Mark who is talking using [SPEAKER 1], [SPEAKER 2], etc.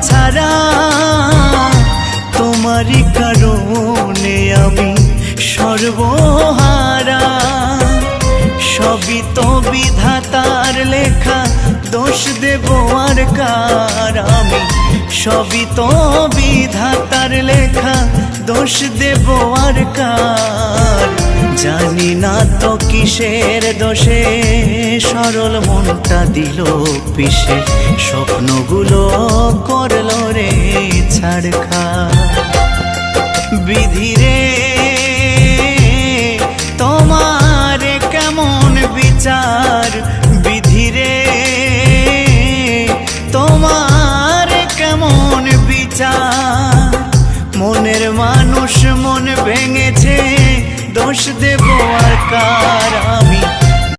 [SPEAKER 1] ছাড়া, তোমারই কারণে আমি সর্বহারা। সবই তো বিধাতার লেখা, দোষ দেব আর কার আমি? সবই তো বিধাতার লেখা, দোষ দেব আর কার? জানি না তো কিসের দোষে সরল মনটা দিল পিষে, স্বপ্নগুলো করলো রে ছাড়খাড়। বিধিরে তোমার কেমন বিচার, বিধিরে তোমার কেমন বিচার? মনের মানুষ মন ভেঙেছে, দোষ দেব আর কার আমি?